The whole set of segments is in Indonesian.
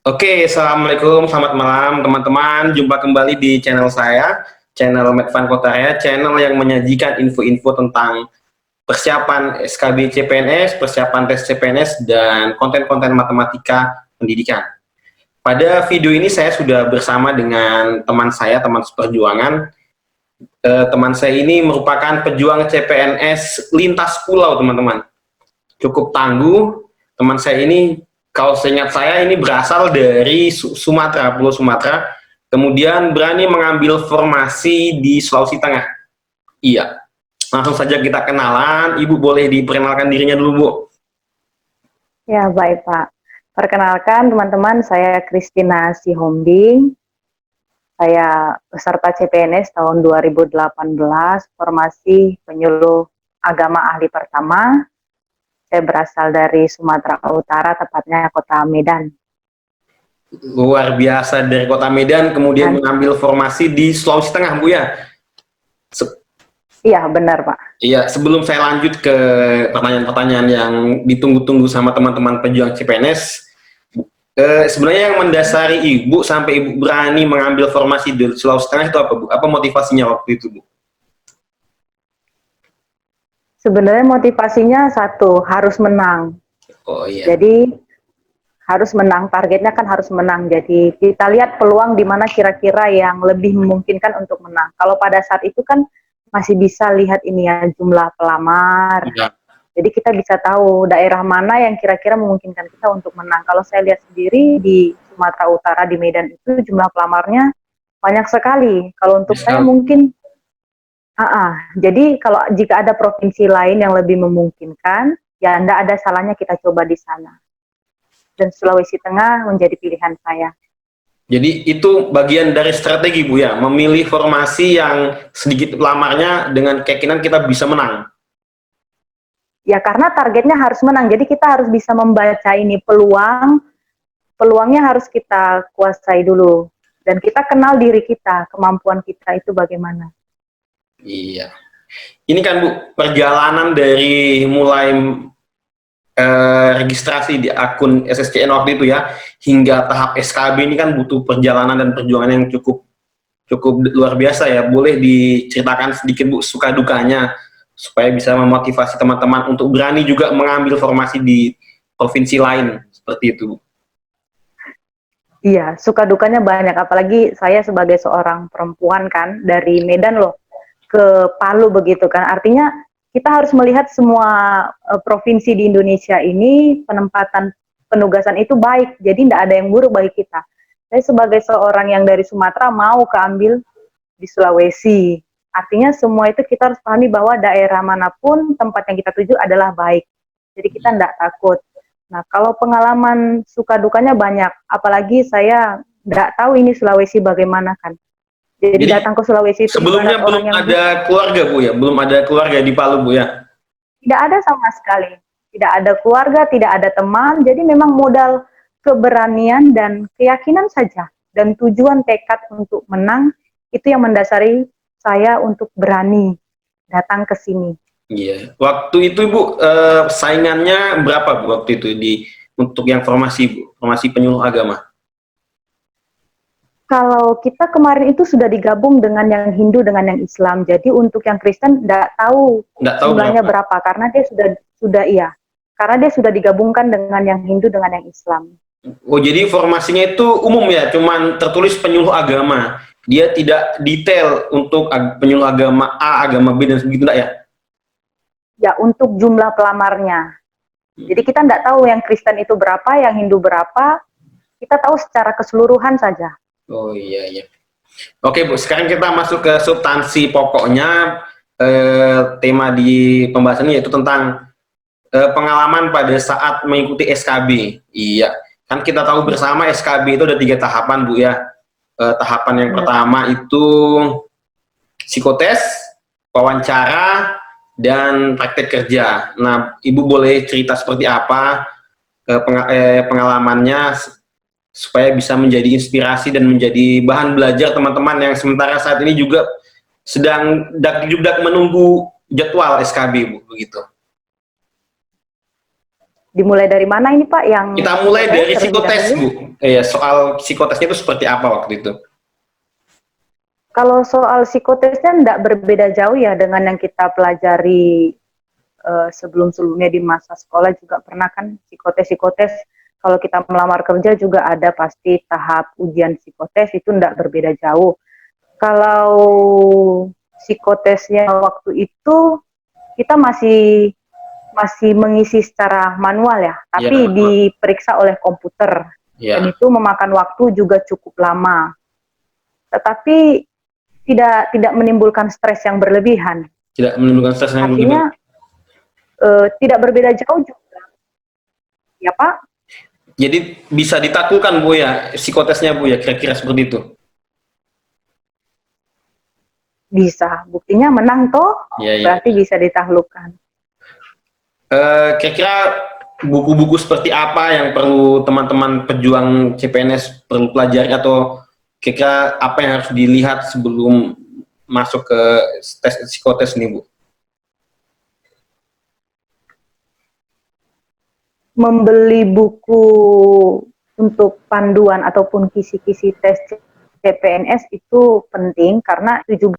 Oke, assalamualaikum, selamat malam teman-teman. Jumpa kembali di channel saya, channel Medvan Kotaraya, channel yang menyajikan info-info tentang persiapan SKB CPNS, persiapan tes CPNS, dan konten-konten matematika pendidikan. Pada video ini saya sudah bersama dengan teman saya, teman seperjuangan. Teman saya ini merupakan pejuang CPNS lintas pulau, teman-teman. Cukup tangguh. Teman saya ini, kalau seingat saya, ini berasal dari Sumatera, Pulau Sumatera, kemudian berani mengambil formasi di Sulawesi Tengah. Iya, langsung saja kita kenalan. Ibu boleh diperkenalkan dirinya dulu, Bu. Ya, baik Pak. Perkenalkan teman-teman, saya Christina Sihombing. Saya peserta CPNS tahun 2018, formasi penyuluh agama ahli pertama. Saya berasal dari Sumatera Utara, tepatnya kota Medan. Luar biasa, dari kota Medan, kemudian mengambil formasi di Sulawesi Tengah, Bu ya? Iya, benar Pak. Iya, sebelum saya lanjut ke pertanyaan-pertanyaan yang ditunggu-tunggu sama teman-teman pejuang CPNS, sebenarnya yang mendasari Ibu sampai Ibu berani mengambil formasi di Sulawesi Tengah itu apa, Bu? Apa motivasinya waktu itu, Bu? Sebenarnya motivasinya satu, harus menang. Oh iya. Jadi harus menang, targetnya kan harus menang. Jadi kita lihat peluang di mana kira-kira yang lebih memungkinkan untuk menang. Kalau pada saat itu kan masih bisa lihat ini ya, jumlah pelamar. Ya. Jadi kita bisa tahu daerah mana yang kira-kira memungkinkan kita untuk menang. Kalau saya lihat sendiri di Sumatera Utara, di Medan itu jumlah pelamarnya banyak sekali. Kalau untuk saya mungkin, jadi kalau jika ada provinsi lain yang lebih memungkinkan, ya tidak ada salahnya kita coba di sana. Dan Sulawesi Tengah menjadi pilihan saya. Jadi itu bagian dari strategi, Bu ya, memilih formasi yang sedikit pelamarnya dengan keyakinan kita bisa menang. Ya karena targetnya harus menang, jadi kita harus bisa membaca ini peluangnya harus kita kuasai dulu. Dan kita kenal diri kita, kemampuan kita itu bagaimana. Iya. Ini kan, Bu, perjalanan dari mulai registrasi di akun SSCN waktu itu ya, hingga tahap SKB ini kan butuh perjalanan dan perjuangan yang cukup luar biasa ya. Boleh diceritakan sedikit, Bu, suka dukanya supaya bisa memotivasi teman-teman untuk berani juga mengambil formasi di provinsi lain seperti itu, Bu. Iya, suka dukanya banyak, apalagi saya sebagai seorang perempuan kan, dari Medan loh ke Palu begitu kan, artinya kita harus melihat semua provinsi di Indonesia ini penempatan penugasan itu baik, jadi tidak ada yang buruk bagi kita. Saya sebagai seorang yang dari Sumatera mau keambil di Sulawesi, artinya semua itu kita harus pahami bahwa daerah manapun tempat yang kita tuju adalah baik, jadi kita tidak takut. Nah, kalau pengalaman suka dukanya banyak, apalagi saya tidak tahu ini Sulawesi bagaimana kan. Jadi datang ke Sulawesi itu sebelumnya belum ada keluarga, Bu ya? Belum ada keluarga di Palu, Bu ya? Tidak ada sama sekali. Tidak ada keluarga, tidak ada teman, jadi memang modal keberanian dan keyakinan saja. Dan tujuan tekad untuk menang, itu yang mendasari saya untuk berani datang ke sini. Iya. Waktu itu, Bu, saingannya berapa, Bu, waktu itu untuk yang formasi, Bu? Formasi penyuluh agama? Kalau kita kemarin itu sudah digabung dengan yang Hindu dengan yang Islam. Jadi untuk yang Kristen tidak tahu jumlahnya berapa karena dia karena dia sudah digabungkan dengan yang Hindu dengan yang Islam. Oh, jadi formasinya itu umum ya, cuman tertulis penyuluh agama. Dia tidak detail untuk penyuluh agama A, agama B dan begitu enggak ya? Ya, untuk jumlah pelamarnya. Jadi kita tidak tahu yang Kristen itu berapa, yang Hindu berapa. Kita tahu secara keseluruhan saja. Oh iya, iya. Oke, Bu, sekarang kita masuk ke substansi pokoknya. Tema di pembahasan ini yaitu tentang pengalaman pada saat mengikuti SKB. Iya, kan kita tahu bersama SKB itu ada 3 tahapan, Bu ya. Tahapan yang pertama itu psikotes, wawancara, dan praktek kerja. Nah, Ibu boleh cerita seperti apa pengalamannya supaya bisa menjadi inspirasi dan menjadi bahan belajar teman-teman yang sementara saat ini juga sedang dak menunggu jadwal SKB, Bu, begitu. Dimulai dari mana ini Pak yang Kita mulai dari terlebih psikotes, dahulu? Bu. Iya, soal psikotesnya itu seperti apa waktu itu? Kalau soal psikotesnya tidak berbeda jauh ya dengan yang kita pelajari sebelum-sebelumnya di masa sekolah juga pernah kan psikotes-psikotes. Kalau kita melamar kerja juga ada pasti tahap ujian psikotes, itu tidak berbeda jauh. Kalau psikotesnya waktu itu kita masih mengisi secara manual ya, Ya, tapi diperiksa oleh komputer dan ya, itu memakan waktu juga cukup lama. Tetapi tidak menimbulkan stres yang berlebihan. tidak menimbulkan stres yang Artinya berlebihan. tidak berbeda jauh juga, ya Pak. Jadi bisa ditaklukkan, Bu, ya, psikotesnya, Bu, ya, kira-kira seperti itu. Bisa, buktinya menang toh, Ya, ya. berarti bisa ditaklukkan. Kira-kira buku-buku seperti apa yang perlu teman-teman pejuang CPNS perlu pelajari, atau kira-kira apa yang harus dilihat sebelum masuk ke tes psikotes nih, Bu? Membeli buku untuk panduan ataupun kisi-kisi tes CPNS itu penting karena itu juga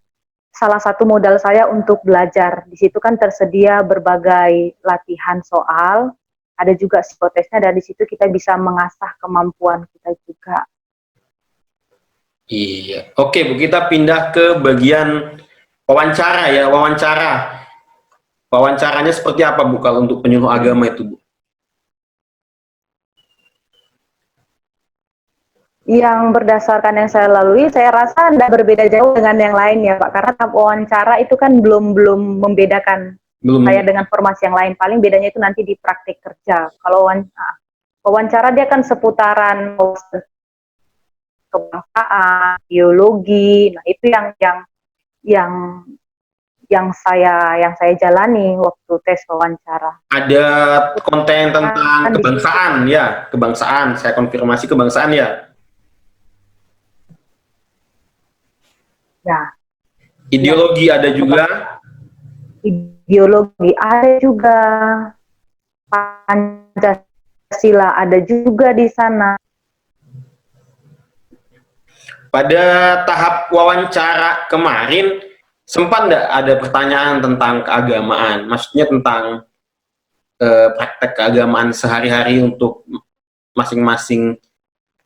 salah satu modal saya untuk belajar. Di situ kan tersedia berbagai latihan soal, ada juga psikotesnya dan di situ kita bisa mengasah kemampuan kita juga. Iya. Oke, Bu, kita pindah ke bagian wawancara ya, wawancara. Wawancaranya seperti apa, Bu, kalau untuk penyuluh agama itu, Bu? Yang berdasarkan yang saya lalui, saya rasa tidak berbeda jauh dengan yang lain ya Pak, karena tahap wawancara itu kan belum membedakan Belum. saya dengan formasi yang lain. Paling bedanya itu nanti di praktik kerja. Kalau wawancara dia kan seputaran kebangsaan, biologi. Nah itu yang saya jalani waktu tes wawancara. Ada konten tentang kebangsaan ya, kebangsaan. Saya konfirmasi kebangsaan ya. Ya. Ideologi ada juga. Ideologi ada juga. Pancasila ada juga di sana. Pada tahap wawancara kemarin, sempat nggak ada pertanyaan tentang keagamaan? Maksudnya tentang praktek keagamaan sehari-hari untuk masing-masing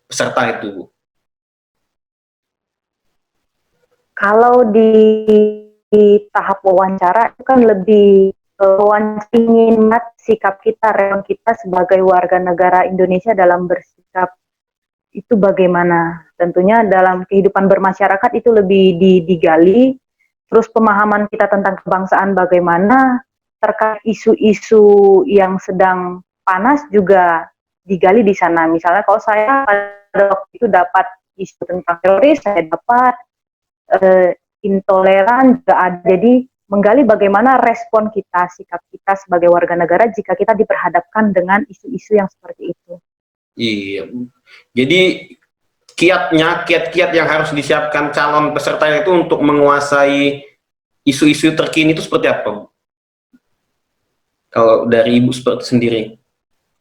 peserta itu, Bu? Kalau di tahap wawancara itu kan lebih ingin sikap kita, respon kita sebagai warga negara Indonesia dalam bersikap itu bagaimana. Tentunya dalam kehidupan bermasyarakat itu lebih digali, terus pemahaman kita tentang kebangsaan bagaimana, terkait isu-isu yang sedang panas juga digali di sana. Misalnya kalau saya pada waktu itu dapat isu tentang teroris, saya dapat intoleran juga ada. Jadi menggali bagaimana respon kita, sikap kita sebagai warga negara jika kita diperhadapkan dengan isu-isu yang seperti itu. Iya. Jadi kiat-kiat yang harus disiapkan calon peserta itu untuk menguasai isu-isu terkini itu seperti apa, Bu? Kalau dari Ibu seperti sendiri?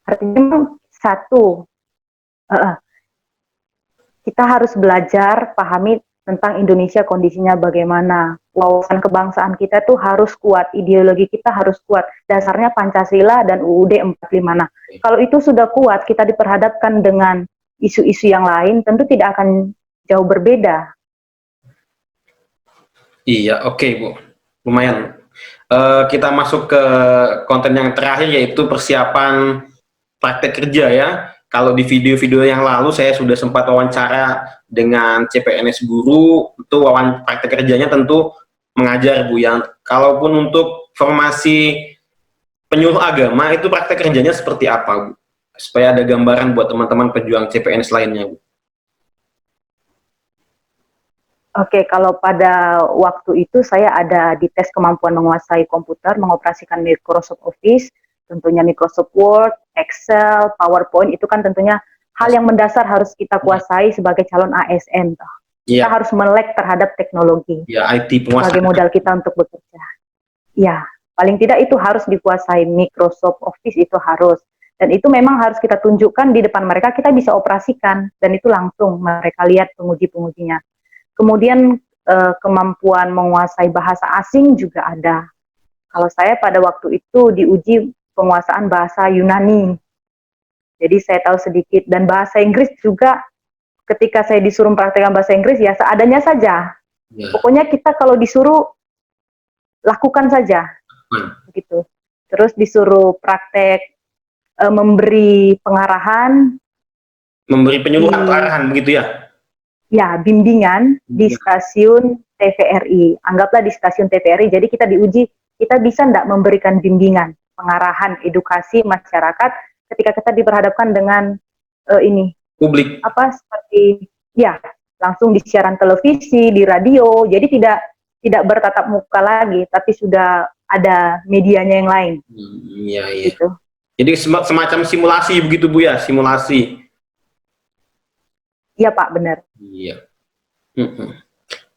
Artinya satu, kita harus belajar pahami tentang Indonesia kondisinya bagaimana. Wawasan kebangsaan kita tuh harus kuat, ideologi kita harus kuat. Dasarnya Pancasila dan UUD 45. Nah, kalau itu sudah kuat, kita diperhadapkan dengan isu-isu yang lain, tentu tidak akan jauh berbeda. Iya, oke, Bu. Lumayan. Kita masuk ke konten yang terakhir, yaitu persiapan praktek kerja ya. Kalau di video-video yang lalu saya sudah sempat wawancara dengan CPNS guru, itu praktek kerjanya tentu mengajar, Bu. Yang kalaupun untuk formasi penyuluh agama itu praktek kerjanya seperti apa, Bu? Supaya ada gambaran buat teman-teman pejuang CPNS lainnya, Bu. Oke, kalau pada waktu itu saya ada di tes kemampuan menguasai komputer, mengoperasikan Microsoft Office, tentunya Microsoft Word, Excel, PowerPoint, itu kan tentunya hal yang mendasar harus kita kuasai sebagai calon ASN. Kita harus melek terhadap teknologi IT sebagai modal kita untuk bekerja. Ya, paling tidak itu harus dikuasai. Microsoft Office itu harus. Dan itu memang harus kita tunjukkan di depan mereka, kita bisa operasikan, dan itu langsung mereka lihat penguji-pengujinya. Kemudian kemampuan menguasai bahasa asing juga ada. Kalau saya pada waktu itu diuji penguasaan bahasa Yunani, jadi saya tahu sedikit, dan bahasa Inggris juga ketika saya disuruh praktekkan bahasa Inggris ya seadanya saja. Pokoknya kita kalau disuruh lakukan saja, gitu. Terus disuruh praktek memberi pengarahan, memberi penyuluhan atau arahan begitu ya? Ya, bimbingan di stasiun TVRI. Anggaplah di stasiun TVRI, jadi kita diuji, kita bisa enggak memberikan bimbingan, pengarahan, edukasi masyarakat ketika kita diperhadapkan dengan ini publik. Apa seperti ya langsung di siaran televisi, di radio, jadi tidak bertatap muka lagi, tapi sudah ada medianya yang lain. Iya. Gitu. Jadi semacam simulasi begitu Bu ya, simulasi. Iya Pak, benar. Iya.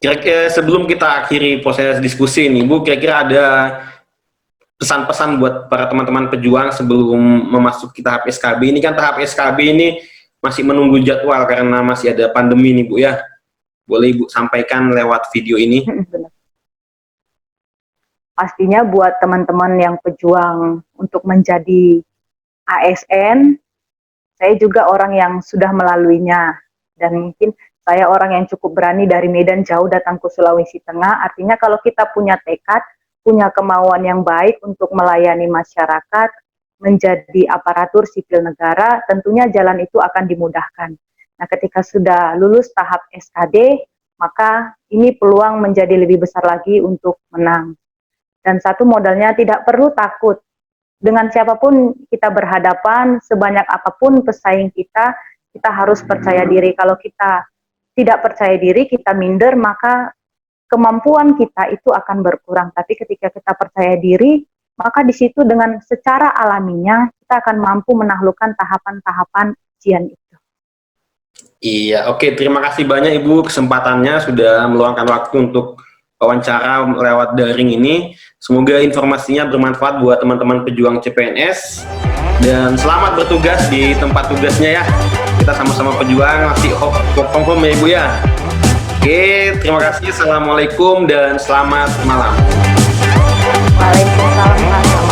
Kira-kira sebelum kita akhiri proses diskusi ini, Bu, kira-kira ada pesan-pesan buat para teman-teman pejuang sebelum memasuki tahap SKB ini? Kan tahap SKB ini masih menunggu jadwal karena masih ada pandemi nih Bu ya. Boleh Ibu sampaikan lewat video ini? Benar. Pastinya buat teman-teman yang pejuang untuk menjadi ASN, saya juga orang yang sudah melaluinya, dan mungkin saya orang yang cukup berani dari Medan jauh datang ke Sulawesi Tengah. Artinya kalau kita punya tekad, punya kemauan yang baik untuk melayani masyarakat, menjadi aparatur sipil negara, tentunya jalan itu akan dimudahkan. Nah, ketika sudah lulus tahap SKD, maka ini peluang menjadi lebih besar lagi untuk menang. Dan satu modalnya, tidak perlu takut. Dengan siapapun kita berhadapan, sebanyak apapun pesaing kita harus percaya diri. Kalau kita tidak percaya diri, kita minder, maka kemampuan kita itu akan berkurang. Tapi ketika kita percaya diri, maka di situ dengan secara alaminya kita akan mampu menaklukkan tahapan-tahapan ujian itu. Iya, oke. Terima kasih banyak Ibu kesempatannya sudah meluangkan waktu untuk wawancara lewat daring ini. Semoga informasinya bermanfaat buat teman-teman pejuang CPNS, dan selamat bertugas di tempat tugasnya ya. Kita sama-sama pejuang, masih home ya Ibu ya. Oke, terima kasih. Assalamualaikum dan selamat malam. Waalaikumsalam.